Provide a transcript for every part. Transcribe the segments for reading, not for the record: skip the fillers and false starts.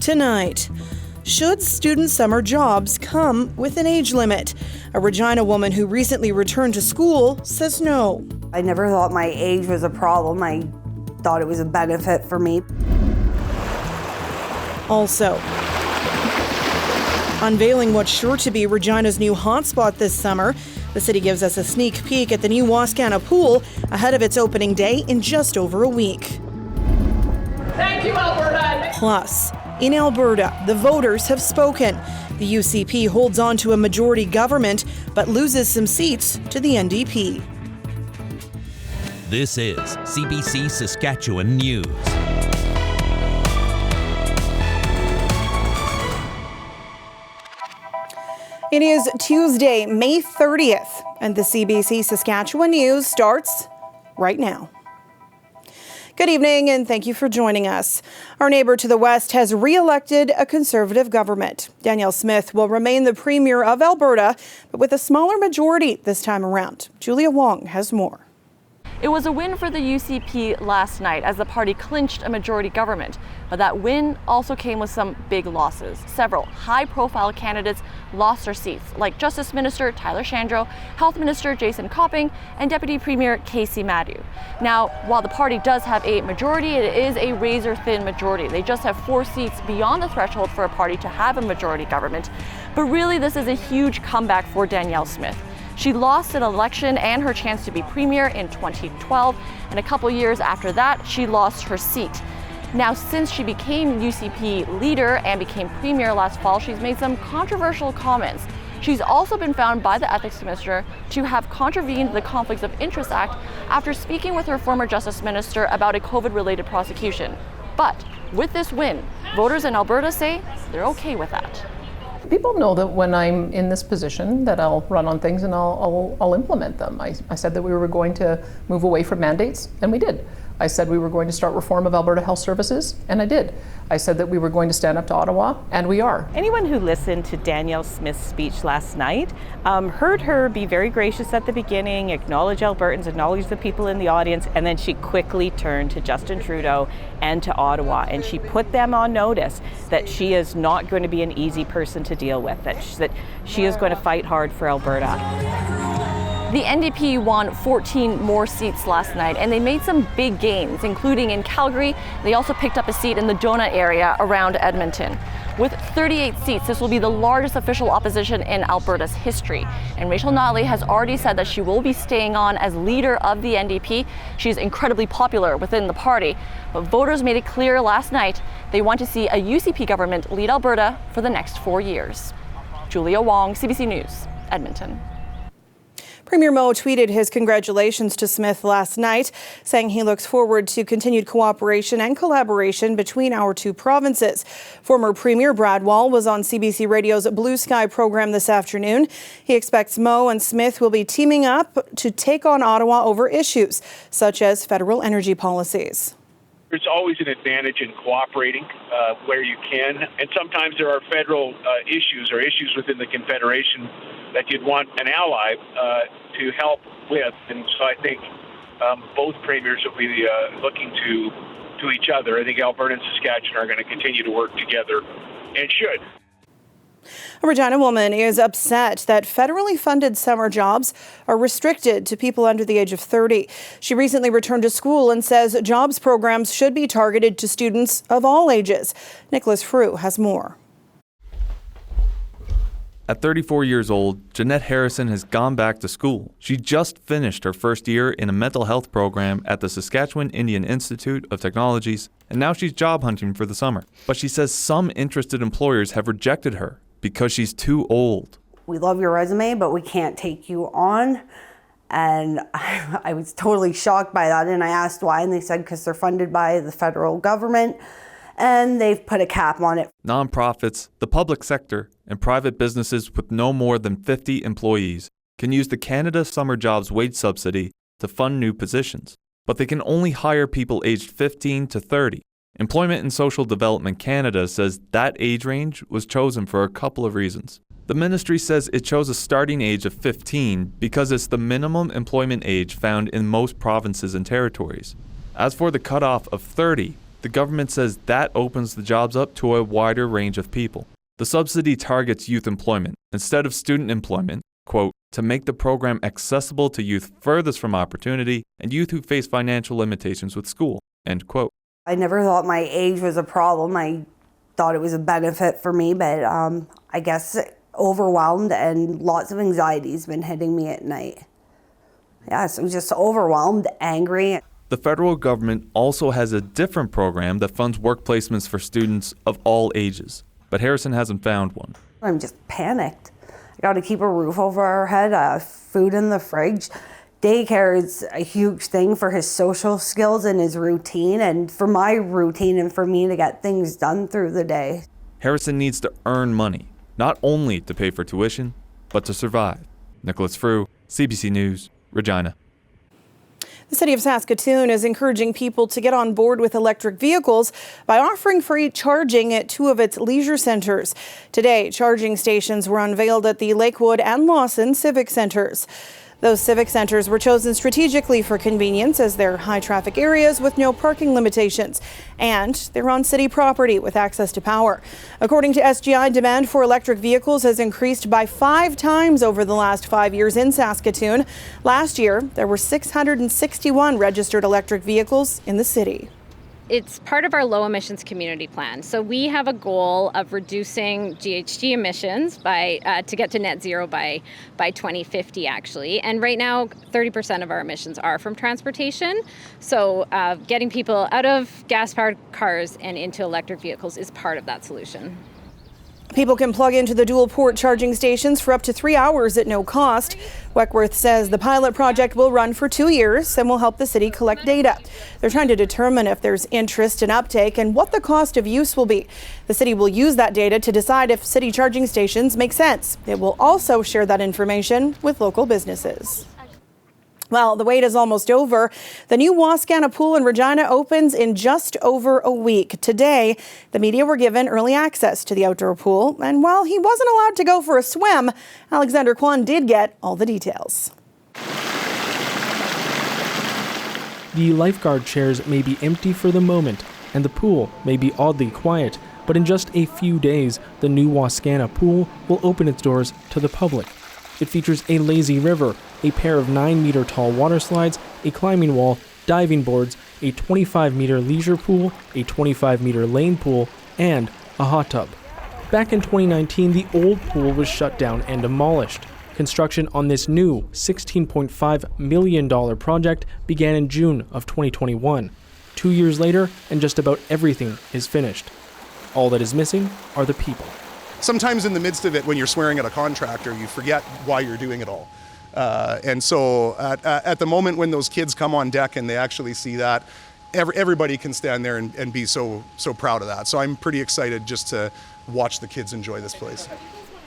tonight. Should student summer jobs come with an age limit? A Regina woman who recently returned to school says no. I never thought my age was a problem. I thought it was a benefit for me. Also, unveiling what's sure to be Regina's new hotspot this summer, the city gives us a sneak peek at the new Wascana Pool ahead of its opening day in just over a week. Thank you, Alberta. Plus, in Alberta, the voters have spoken. The UCP holds on to a majority government, but loses some seats to the NDP. This is CBC Saskatchewan News. It is Tuesday, May 30th, and the CBC Saskatchewan News starts right now. Good evening, and thank you for joining us. Our neighbour to the west has re-elected a Conservative government. Danielle Smith will remain the Premier of Alberta, but with a smaller majority this time around. Julia Wong has more. It was a win for the UCP last night as the party clinched a majority government, but that win also came with some big losses. Several high-profile candidates lost their seats, like Justice Minister Tyler Shandro, Health Minister Jason Copping, and Deputy Premier Casey Madhu. Now, while the party does have a majority, it is a razor-thin majority. They just have 4 seats beyond the threshold for a party to have a majority government. But really, this is a huge comeback for Danielle Smith. She lost an election and her chance to be Premier in 2012, and a couple years after that, she lost her seat. Now, since she became UCP leader and became Premier last fall, she's made some controversial comments. She's also been found by the Ethics Commissioner to have contravened the Conflicts of Interest Act after speaking with her former Justice Minister about a COVID-related prosecution. But with this win, voters in Alberta say they're okay with that. People know that when I'm in this position that I'll run on things and I'll implement them. I said that we were going to move away from mandates, and we did. I said we were going to start reform of Alberta Health Services, and I did. I said that we were going to stand up to Ottawa, and we are. Anyone who listened to Danielle Smith's speech last night heard her be very gracious at the beginning, acknowledge Albertans, acknowledge the people in the audience, and then she quickly turned to Justin Trudeau and to Ottawa, and she put them on notice that she is not going to be an easy person to deal with, that she is going to fight hard for Alberta. The NDP won 14 more seats last night, and they made some big gains, including in Calgary. They also picked up a seat in the donut area around Edmonton. With 38 seats, this will be the largest official opposition in Alberta's history. And Rachel Notley has already said that she will be staying on as leader of the NDP. She's incredibly popular within the party, but voters made it clear last night they want to see a UCP government lead Alberta for the next 4 years. Julia Wong, CBC News, Edmonton. Premier Mo tweeted his congratulations to Smith last night, saying he looks forward to continued cooperation and collaboration between our two provinces. Former Premier Brad Wall was on CBC Radio's Blue Sky program this afternoon. He expects Mo and Smith will be teaming up to take on Ottawa over issues such as federal energy policies. There's always an advantage in cooperating where you can, and sometimes there are federal issues or issues within the Confederation that you'd want an ally to help with. And so I think both premiers will be looking to each other. I think Alberta and Saskatchewan are going to continue to work together and should. A Regina woman is upset that federally funded summer jobs are restricted to people under the age of 30. She recently returned to school and says jobs programs should be targeted to students of all ages. Nicholas Frew has more. At 34 years old, Jeanette Harrison has gone back to school. She just finished her first year in a mental health program at the Saskatchewan Indian Institute of Technologies, and now she's job hunting for the summer. But she says some interested employers have rejected her because she's too old. We love your resume, but we can't take you on. And I was totally shocked by that, and I asked why, and they said because they're funded by the federal government, and they've put a cap on it. Nonprofits, the public sector, and private businesses with no more than 50 employees can use the Canada Summer Jobs Wage Subsidy to fund new positions. But they can only hire people aged 15 to 30. Employment and Social Development Canada says that age range was chosen for a couple of reasons. The ministry says it chose a starting age of 15 because it's the minimum employment age found in most provinces and territories. As for the cutoff of 30, the government says that opens the jobs up to a wider range of people. The subsidy targets youth employment instead of student employment, quote, to make the program accessible to youth furthest from opportunity and youth who face financial limitations with school, end quote. I never thought my age was a problem. I thought it was a benefit for me, but I guess overwhelmed and lots of anxiety has been hitting me at night. Yeah, so just overwhelmed, angry. The federal government also has a different program that funds work placements for students of all ages, but Harrison hasn't found one. I'm just panicked. I got to keep a roof over our head, food in the fridge. Daycare is a huge thing for his social skills and his routine, and for my routine and for me to get things done through the day. Harrison needs to earn money, not only to pay for tuition, but to survive. Nicholas Frew, CBC News, Regina. The city of Saskatoon is encouraging people to get on board with electric vehicles by offering free charging at 2 of its leisure centres. Today, charging stations were unveiled at the Lakewood and Lawson Civic Centres. Those civic centres were chosen strategically for convenience as they're high-traffic areas with no parking limitations, and they're on city property with access to power. According to SGI, demand for electric vehicles has increased by 5 times over the last 5 years in Saskatoon. Last year, there were 661 registered electric vehicles in the city. It's part of our low emissions community plan. So we have a goal of reducing GHG emissions by to get to net zero by 2050 actually. And right now 30% of our emissions are from transportation. So getting people out of gas-powered cars and into electric vehicles is part of that solution. People can plug into the dual port charging stations for up to 3 hours at no cost. Weckworth says the pilot project will run for 2 years and will help the city collect data. They're trying to determine if there's interest and uptake and what the cost of use will be. The city will use that data to decide if city charging stations make sense. It will also share that information with local businesses. Well, the wait is almost over. The new Wascana Pool in Regina opens in just over a week. Today, the media were given early access to the outdoor pool. And while he wasn't allowed to go for a swim, Alexander Kwan did get all the details. The lifeguard chairs may be empty for the moment, and the pool may be oddly quiet. But in just a few days, the new Wascana Pool will open its doors to the public. It features a lazy river, a pair of 9-meter-tall water slides, a climbing wall, diving boards, a 25-meter leisure pool, a 25-meter lane pool, and a hot tub. Back in 2019, the old pool was shut down and demolished. Construction on this new $16.5 million project began in June of 2021. 2 years later, and just about everything is finished. All that is missing are the people. Sometimes in the midst of it, when you're swearing at a contractor, you forget why you're doing it all. And so at the moment when those kids come on deck and they actually see that, everybody can stand there and be so proud of that. So I'm pretty excited just to watch the kids enjoy this place.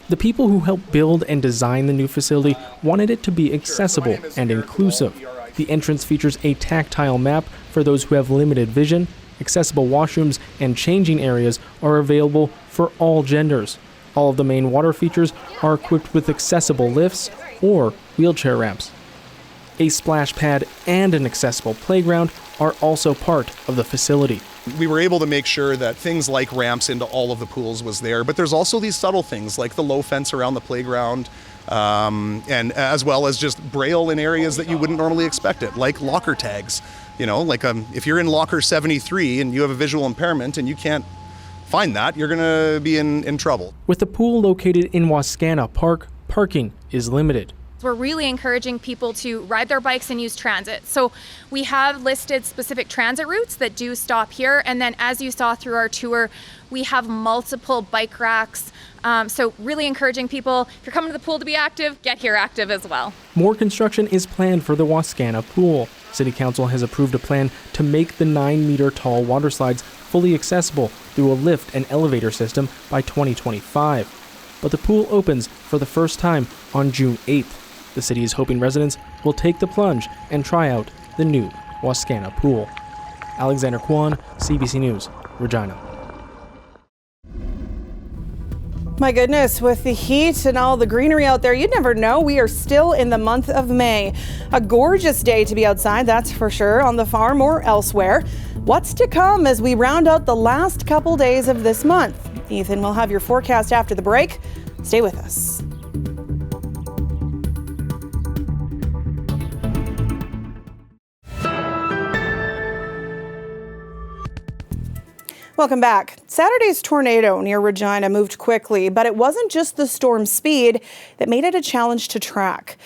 The people who helped build and design the new facility wanted it to be accessible and inclusive. The entrance features a tactile map for those who have limited vision. Accessible washrooms and changing areas are available for all genders. All of the main water features are equipped with accessible lifts or wheelchair ramps. A splash pad and an accessible playground are also part of the facility. We were able to make sure that things like ramps into all of the pools was there, but there's also these subtle things like the low fence around the playground, and as well as just braille in areas that you wouldn't normally expect it, like locker tags. You know, like if you're in locker 73 and you have a visual impairment and you can't find that, you're going to be in trouble. With the pool located in Wascana Park, parking is limited. We're really encouraging people to ride their bikes and use transit. So we have listed specific transit routes that do stop here. And then as you saw through our tour, we have multiple bike racks. So really encouraging people, if you're coming to the pool to be active, get here active as well. More construction is planned for the Wascana Pool. City Council has approved a plan to make the 9-meter-tall water slides fully accessible through a lift and elevator system by 2025. But the pool opens for the first time on June 8th. The city is hoping residents will take the plunge and try out the new Wascana Pool. Alexander Kwan, CBC News, Regina. My goodness, with the heat and all the greenery out there, you'd never know. We are still in the month of May. A gorgeous day to be outside, that's for sure, on the farm or elsewhere. What's to come as we round out the last couple days of this month? Ethan will have your forecast after the break. Stay with us. Welcome back. Saturday's tornado near Regina moved quickly, but it wasn't just the storm's speed that made it a challenge to track.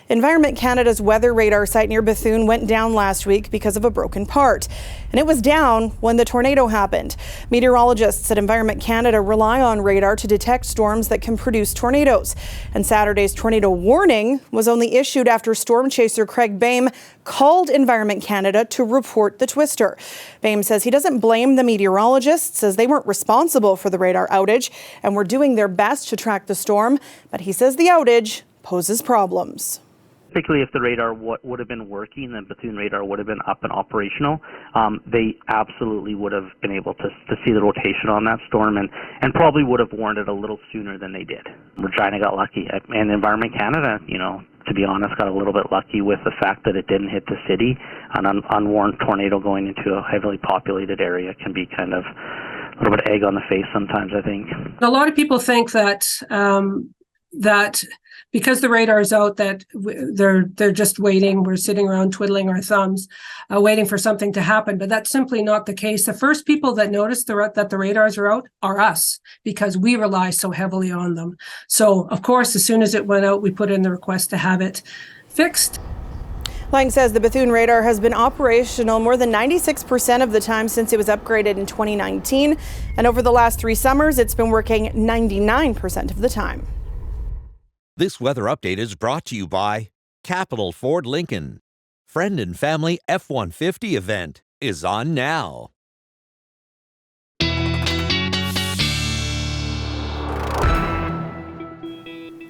Environment Canada's weather radar site near Bethune went down last week because of a broken part. And it was down when the tornado happened. Meteorologists at Environment Canada rely on radar to detect storms that can produce tornadoes. And Saturday's tornado warning was only issued after storm chaser Craig Baim called Environment Canada to report the twister. Baim says he doesn't blame the meteorologists, as they weren't responsible for the radar outage and were doing their best to track the storm. But he says the outage poses problems. Particularly if the radar would have been working, then Bethune radar would have been up and operational. They absolutely would have been able to see the rotation on that storm and probably would have warned it a little sooner than they did. Regina got lucky, and Environment Canada, to be honest, got a little bit lucky with the fact that it didn't hit the city. An unwarned tornado going into a heavily populated area can be kind of a little bit of egg on the face sometimes, I think. A lot of people think that that because the radar is out, that they're just waiting. We're sitting around twiddling our thumbs, waiting for something to happen. But that's simply not the case. The first people that notice that the radars are out are us, because we rely so heavily on them. So, of course, as soon as it went out, we put in the request to have it fixed. Lang says the Bethune radar has been operational more than 96% of the time since it was upgraded in 2019. And over the last 3 summers, it's been working 99% of the time. This weather update is brought to you by Capital Ford Lincoln. Friend and Family F-150 event is on now.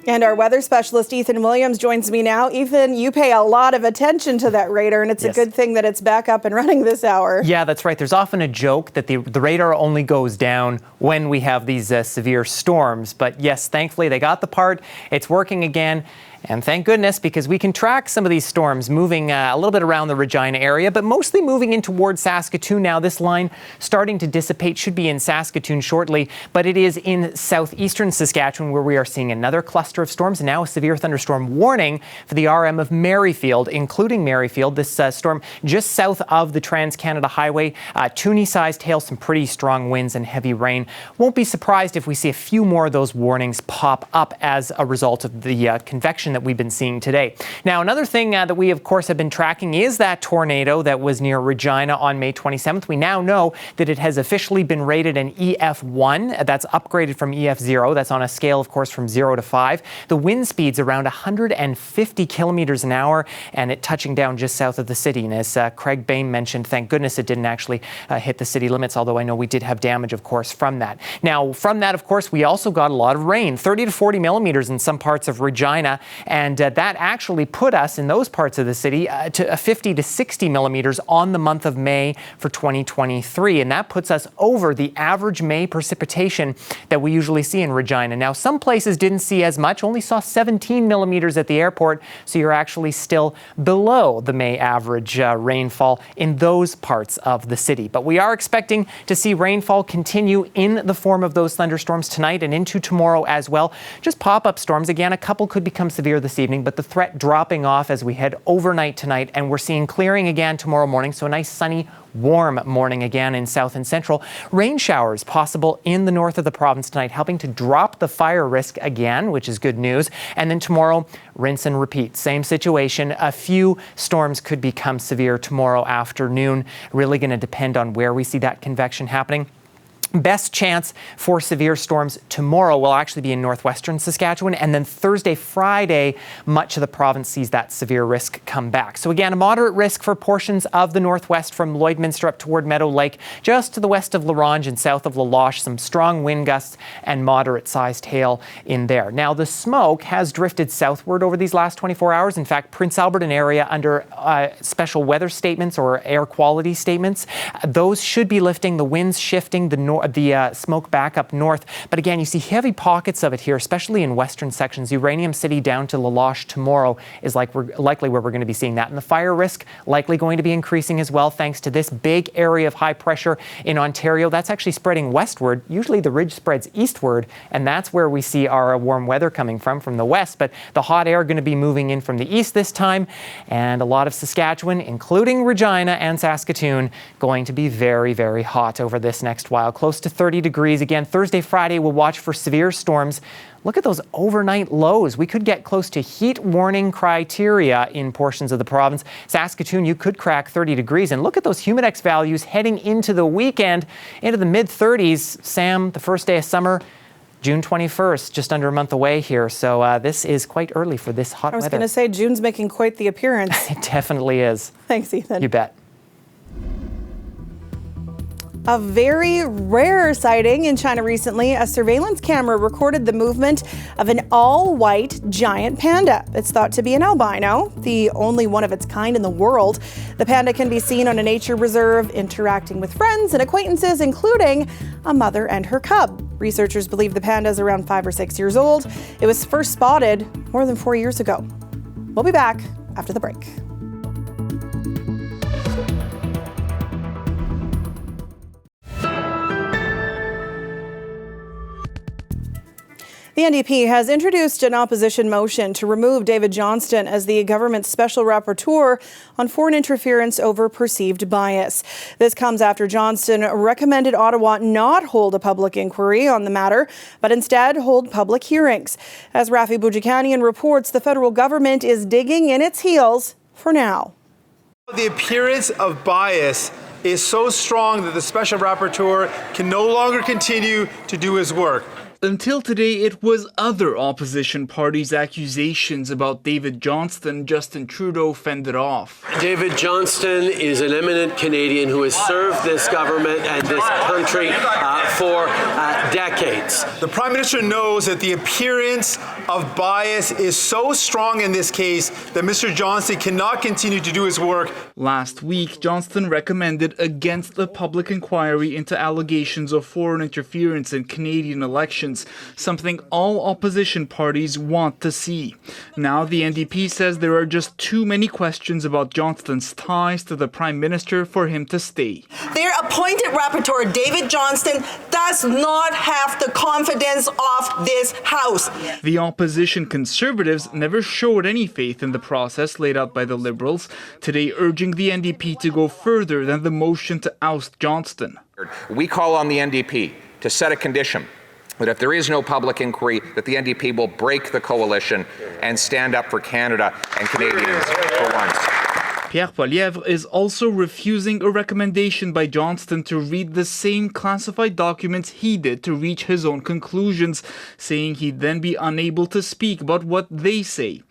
And our weather specialist, Ethan Williams, joins me now. Ethan, you pay a lot of attention to that radar, and it's a good thing that it's back up and running this hour. Yeah, that's right. There's often a joke that the radar only goes down when we have these severe storms. But yes, thankfully they got the part. It's working again. And thank goodness, because we can track some of these storms moving a little bit around the Regina area, but mostly moving in towards Saskatoon now. This line starting to dissipate, should be in Saskatoon shortly, but it is in southeastern Saskatchewan where we are seeing another cluster of storms, and now a severe thunderstorm warning for the RM of Merrifield, including Merrifield. This storm just south of the Trans-Canada Highway, Toonie-sized hail, some pretty strong winds and heavy rain. Won't be surprised if we see a few more of those warnings pop up as a result of the convection that we've been seeing today. Now, another thing that we, of course, have been tracking is that tornado that was near Regina on May 27th. We now know that it has officially been rated an EF1. That's upgraded from EF0. That's on a scale, of course, from 0 to 5. The wind speed's around 150 kilometers an hour, and it touching down just south of the city. And as Craig Bain mentioned, thank goodness it didn't actually hit the city limits, although I know we did have damage, of course, from that. Now, from that, of course, we also got a lot of rain, 30 to 40 millimeters in some parts of Regina. And that actually put us in those parts of the city to 50 to 60 millimeters on the month of May for 2023. And that puts us over the average May precipitation that we usually see in Regina. Now, some places didn't see as much, only saw 17 millimeters at the airport. So you're actually still below the May average rainfall in those parts of the city. But we are expecting to see rainfall continue in the form of those thunderstorms tonight and into tomorrow as well. Just pop-up storms. Again, a couple could become severe this evening, but the threat dropping off as we head overnight tonight, and we're seeing clearing again tomorrow morning. So a nice sunny, warm morning again in south and central. Rain showers possible in the north of the province tonight, helping to drop the fire risk again, which is good news. And then tomorrow, rinse and repeat. Same situation. A few storms could become severe tomorrow afternoon. Really going to depend on where we see that convection happening. Best chance for severe storms tomorrow will actually be in northwestern Saskatchewan, and then Thursday, Friday, much of the province sees that severe risk come back. So again, a moderate risk for portions of the northwest from Lloydminster up toward Meadow Lake, just to the west of La Ronge and south of La Loche, some strong wind gusts and moderate-sized hail in there. Now, the smoke has drifted southward over these last 24 hours. In fact, Prince Alberta area under special weather statements or air quality statements, those should be lifting, the winds shifting, the smoke back up north. But again, you see heavy pockets of it here, especially in western sections. Uranium City down to La Loche tomorrow is likely where we're going to be seeing that. And the fire risk likely going to be increasing as well, thanks to this big area of high pressure in Ontario. That's actually spreading westward. Usually the ridge spreads eastward, and that's where we see our warm weather coming from the west. But the hot air going to be moving in from the east this time, and a lot of Saskatchewan, including Regina and Saskatoon, going to be very, very hot over this next while. Close to 30 degrees. Again, Thursday, Friday, we'll watch for severe storms. Look at those overnight lows. We could get close to heat warning criteria in portions of the province. Saskatoon, you could crack 30 degrees. And look at those humidex values heading into the weekend, into the mid-30s. Sam, the first day of summer, June 21st, just under a month away here. So this is quite early for this hot weather. I was going to say, June's making quite the appearance. It definitely is. Thanks, Ethan. You bet. A very rare sighting in China recently. A surveillance camera recorded the movement of an all-white giant panda. It's thought to be an albino, the only one of its kind in the world. The panda can be seen on a nature reserve, interacting with friends and acquaintances, including a mother and her cub. Researchers believe the panda is around 5 or 6 years old. It was first spotted more than 4 years ago. We'll be back after the break. The NDP has introduced an opposition motion to remove David Johnston as the government's special rapporteur on foreign interference over perceived bias. This comes after Johnston recommended Ottawa not hold a public inquiry on the matter, but instead hold public hearings. As Rafi Boudjikanian reports, the federal government is digging in its heels for now. The appearance of bias is so strong that the special rapporteur can no longer continue to do his work. Until today, it was other opposition parties' accusations about David Johnston Justin Trudeau fended off. David Johnston is an eminent Canadian who has served this government and this country for decades. The Prime Minister knows that the appearance of bias is so strong in this case that Mr. Johnston cannot continue to do his work. Last week, Johnston recommended against the public inquiry into allegations of foreign interference in Canadian elections, something all opposition parties want to see. Now the NDP says there are just too many questions about Johnston's ties to the Prime Minister for him to stay. Their appointed rapporteur, David Johnston, does not have the confidence of this House. The opposition Conservatives never showed any faith in the process laid out by the Liberals, today urging the NDP to go further than the motion to oust Johnston. We call on the NDP to set a condition that if there is no public inquiry, that the NDP will break the coalition and stand up for Canada and Canadians for once. Pierre Poilievre is also refusing a recommendation by Johnston to read the same classified documents he did to reach his own conclusions, saying he'd then be unable to speak about what they say.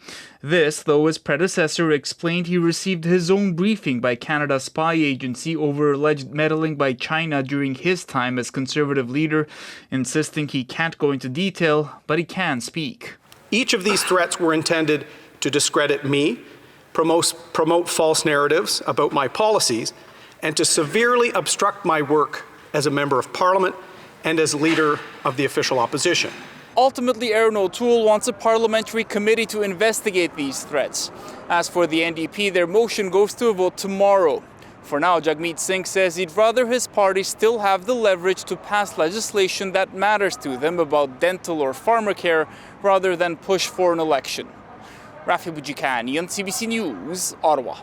This, though his predecessor explained he received his own briefing by Canada's spy agency over alleged meddling by China during his time as Conservative leader, insisting he can't go into detail, but he can speak. Each of these threats were intended to discredit me, promote false narratives about my policies, and to severely obstruct my work as a member of Parliament and as leader of the official opposition. Ultimately, Erin O'Toole wants a parliamentary committee to investigate these threats. As for the NDP, their motion goes to a vote tomorrow. For now, Jagmeet Singh says he'd rather his party still have the leverage to pass legislation that matters to them about dental or pharmacare rather than push for an election. Rafi Boudjikanian, CBC News, Ottawa.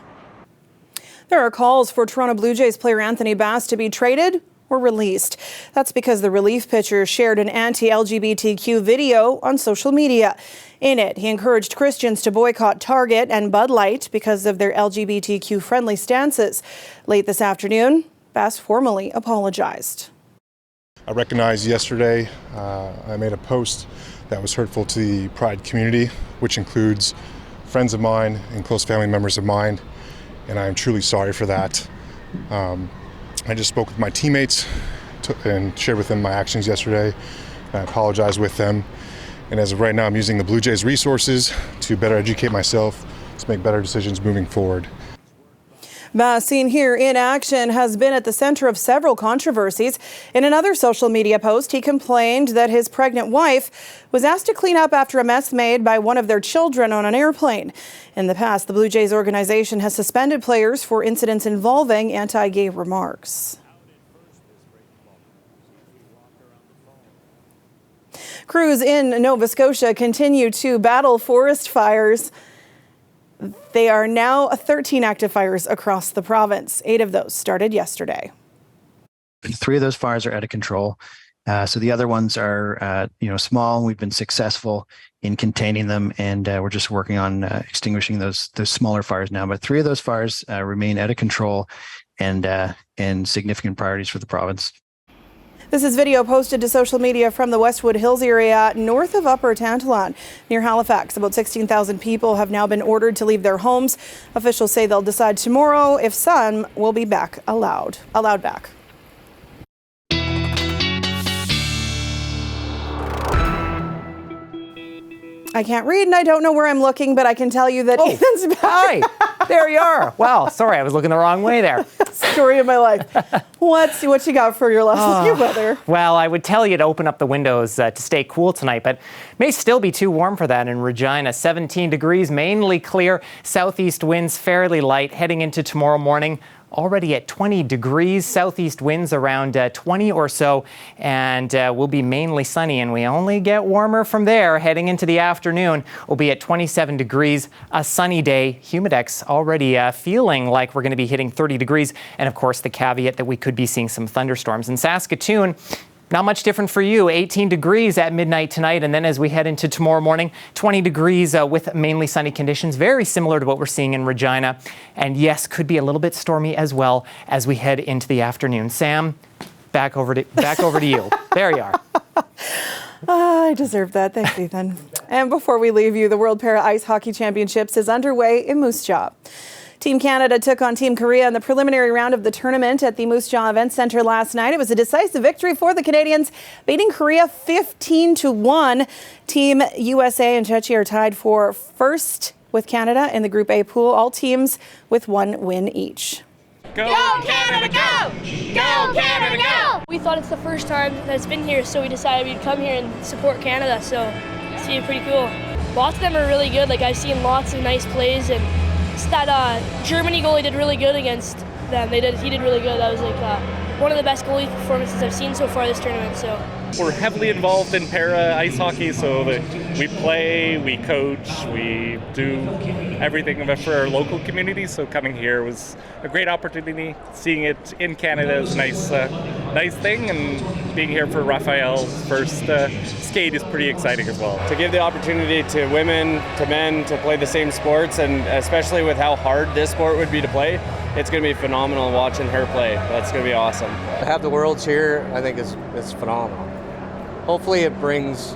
There are calls for Toronto Blue Jays player Anthony Bass to be traded or released. That's because the relief pitcher shared an anti-LGBTQ video on social media. In it, he encouraged Christians to boycott Target and Bud Light because of their LGBTQ-friendly stances. Late this afternoon, Bass formally apologized. I recognized yesterday I made a post that was hurtful to the Pride community, which includes friends of mine and close family members of mine, and I am truly sorry for that. I just spoke with my teammates and shared with them my actions yesterday. I apologize with them. And as of right now, I'm using the Blue Jays resources to better educate myself, to make better decisions moving forward. Seen here in action has been at the center of several controversies. In another social media post, he complained that his pregnant wife was asked to clean up after a mess made by one of their children on an airplane. In the past, the Blue Jays organization has suspended players for incidents involving anti-gay remarks. Crews in Nova Scotia continue to battle forest fires. They are now 13 active fires across the province. 8 of those started yesterday. 3 of those fires are out of control. So the other ones are, small. We've been successful in containing them, and we're just working on extinguishing those smaller fires now. But 3 of those fires remain out of control and significant priorities for the province. This is video posted to social media from the Westwood Hills area north of Upper Tantalon near Halifax. About 16,000 people have now been ordered to leave their homes. Officials say they'll decide tomorrow if some will be allowed back. I can't read and I don't know where I'm looking, but I can tell you that Ethan's back. Hi, there you are. Wow, sorry, I was looking the wrong way there. Story of my life. What you got for your lovely weather? Well, I would tell you to open up the windows to stay cool tonight, but may still be too warm for that in Regina. 17 degrees, mainly clear. Southeast winds fairly light heading into tomorrow morning. Already at 20 degrees, southeast winds around 20 or so, and will be mainly sunny, and we only get warmer from there. Heading into the afternoon, we'll be at 27 degrees, a sunny day. Humidex already feeling like we're going to be hitting 30 degrees, and of course the caveat that we could be seeing some thunderstorms. In Saskatoon, not much different for you. 18 degrees at midnight tonight, and then as we head into tomorrow morning, 20 degrees with mainly sunny conditions, very similar to what we're seeing in Regina. And yes, could be a little bit stormy as well as we head into the afternoon. Sam, back over to you. There you are. I deserve that. Thanks, Ethan. And before we leave you, the World Para Ice Hockey Championships is underway in Moose Jaw. Team Canada took on Team Korea in the preliminary round of the tournament at the Moose Jaw Event Centre last night. It was a decisive victory for the Canadians, beating Korea 15-1. Team USA and Czechia are tied for first with Canada in the Group A pool, all teams with 1 win each. Go Canada, go! Go Canada, go! We thought it's the first time that it's been here, so we decided we'd come here and support Canada, so it's been pretty cool. Lots of them are really good. Like, I've seen lots of nice plays, and that Germany goalie did really good against them. He did really good. That was one of the best goalie performances I've seen so far this tournament. So we're heavily involved in para ice hockey, so we play, we coach, we do everything for our local community. So coming here was a great opportunity. Seeing it in Canada is a nice thing, and being here for Raphael's first skate is pretty exciting as well. To give the opportunity to women, to men, to play the same sports, and especially with how hard this sport would be to play, it's going to be phenomenal watching her play. That's going to be awesome. To have the Worlds here, I think is phenomenal. Hopefully it brings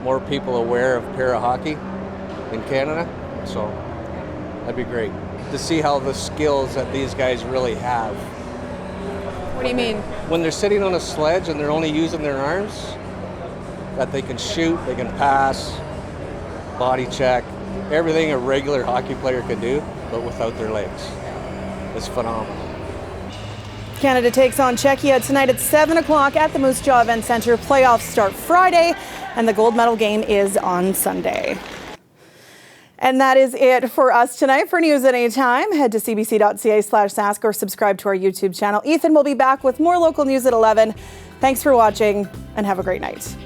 more people aware of para hockey in Canada, so that'd be great. To see how the skills that these guys really have. What do you mean? When they're sitting on a sledge and they're only using their arms, that they can shoot, they can pass, body check, everything a regular hockey player can do, but without their legs. It's phenomenal. Canada takes on Czechia tonight at 7 o'clock at the Moose Jaw Event Centre. Playoffs start Friday, and the gold medal game is on Sunday. And that is it for us tonight. For news at any time, head to cbc.ca/sask or subscribe to our YouTube channel. Ethan will be back with more local news at 11. Thanks for watching, and have a great night.